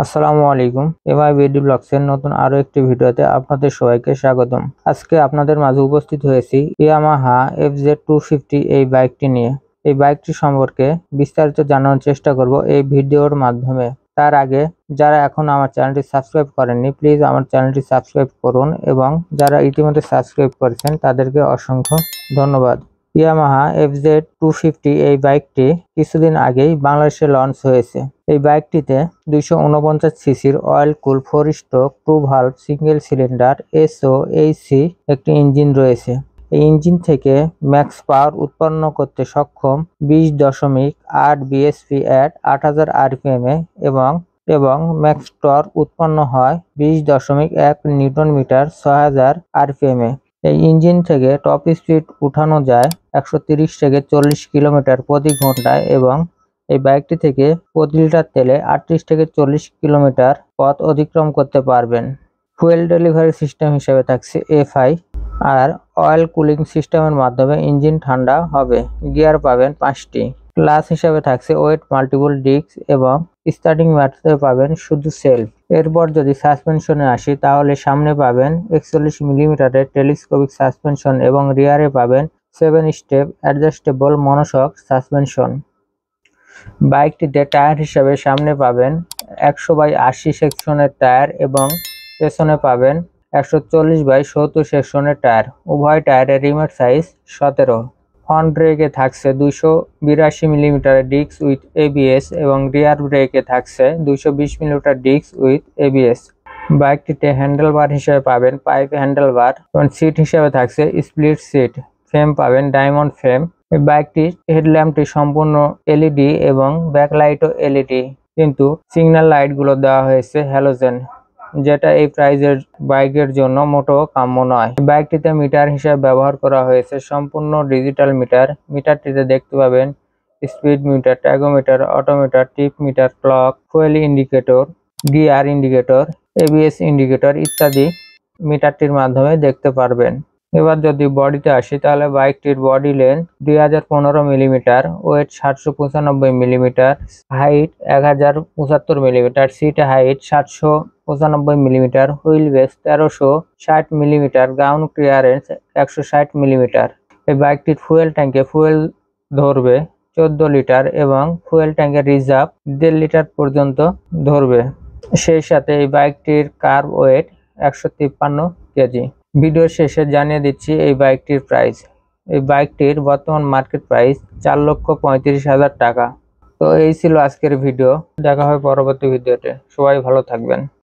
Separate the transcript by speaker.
Speaker 1: আসসালামু আলাইকুম। MI BD ব্লগসের নতুন আরো একটি ভিডিওতে আপনাদের সবাইকে স্বাগতম। আজকে আপনাদের মাঝে উপস্থিত হয়েছি ইয়ামাহা FZ250 এই বাইকটি নিয়ে। এই বাইকটি সম্পর্কে বিস্তারিত জানানোর চেষ্টা করব এই ভিডিওর মাধ্যমে। তার আগে যারা এখন আমার চ্যানেলটি সাবস্ক্রাইব করেননি, প্লিজ আমার চ্যানেলটি সাবস্ক্রাইব করুন এবং যারা ইতিমধ্যে সাবস্ক্রাইব করেছেন তাদেরকে অসংখ্য ধন্যবাদ। ইয়ামাহা FZ250 এই বাইকটি কিছুদিন আগেই বাংলাদেশে লঞ্চ হয়েছে। এই বাইকটিতে 249 সিসির অয়েল কুল 4 stroke 2 valve single cylinder SOHC একটি ইঞ্জিন রয়েছে। এই ইঞ্জিন থেকে ম্যাক্স পাওয়ার উৎপন্ন করতে সক্ষম 20.8 bhp at 8000 rpm এবং ম্যাক্স টর্ক উৎপন্ন হয় 20.1 নিউটন মিটার 6000 rpm। এই ইঞ্জিন থেকে টপ স্পিড উঠানো যায় 130 থেকে 40 কিলোমিটার প্রতি ঘন্টায় এবং এই বাইকটি থেকে প্রতি লিটার তেলে 38 থেকে 40 কিলোমিটার পথ অতিক্রম করতে পারবেন। ফুয়েল ডেলিভারি সিস্টেম হিসেবে থাকছে FI আর অয়েল কুলিং সিস্টেমের মাধ্যমে ইঞ্জিন ঠান্ডা হবে। গিয়ার পাবেন 5টি। ক্লাস হিসেবে থাকছে ওয়েট মাল্টিপল ডিস্ক এবং স্টার্টিং ম্যাটে পাবেন শুধু সেলফ। এরপর যদি সাসপেনশনে আসি তাহলে সামনে পাবেন 41 মিলিমিটারের টেলিস্কোপিক সাসপেনশন এবং রিয়ারে পাবেন 7 স্টেপ অ্যাডজাস্টেবল মনোশক সাসপেনশন। বাইকটিতে টায়ার হিসেবে সামনে পাবেন 100/80 সেকশনের টায়ার এবং পেছনে পাবেন 140/70 সেকশনের টায়ার। উভয় টায়ারের রিমের সাইজ 17। ফ্রন্ট ব্রেকে থাকছে 282 মিলিমিটারের ডিস্ক উইথ ABS এবং রিয়ার ব্রেকে থাকছে 220 মিলিমিটার ডিস্ক উইথ ABS। বাইকটিতে হ্যান্ডেলবার হিসেবে পাবেন পাইপ হ্যান্ডেলবার এবং সিট হিসেবে থাকছে স্প্লিট সিট। ফ্রেম পাবেন ডায়মন্ড ফ্রেম। এই বাইকটির হেডল্যাম্পটি সম্পূর্ণ LED এবং ব্যাকলাইটও LED, কিন্তু সিগন্যাল লাইটগুলো দেওয়া হয়েছে হ্যালোজেন, যেটা এই প্রাইজের বাইকের জন্য মোটেও কাম্য নয়। বাইকটিতে মিটার হিসেবে ব্যবহার করা হয়েছে সম্পূর্ণ ডিজিটাল মিটার। মিটারটিতে দেখতে পাবেন speed meter, tachometer, odometer, trip meter, clock, fuel indicator, gear indicator, ABS indicator ইত্যাদি মিটারটির মাধ্যমে দেখতে পারবেন। এবার যদি বডিতে আসি তাহলে বাইকটির body length 2015 millimetre, weight 795 millimetre, height 1075 millimetre, seat height 795 millimetre, wheel base 1360 millimetre, ground clearance 160 millimetre. এই বাইকটির ফুয়েল ট্যাঙ্কে ফুয়েল ধরবে 14 লিটার এবং ফুয়েল ট্যাঙ্কের রিজার্ভ 1.5 লিটার পর্যন্ত ধরবে। সেই সাথে এই বাইকটির কার্ব ওয়েট 153 কেজি। ভিডিওর শেষে জানিয়ে দিচ্ছি এই বাইকটির প্রাইস। এই বাইকটির বর্তমান মার্কেট প্রাইস 4,35,000 টাকা। তো এই ছিল আজকের ভিডিও। দেখা হবে পরবর্তী ভিডিওতে। সবাই ভালো থাকবেন।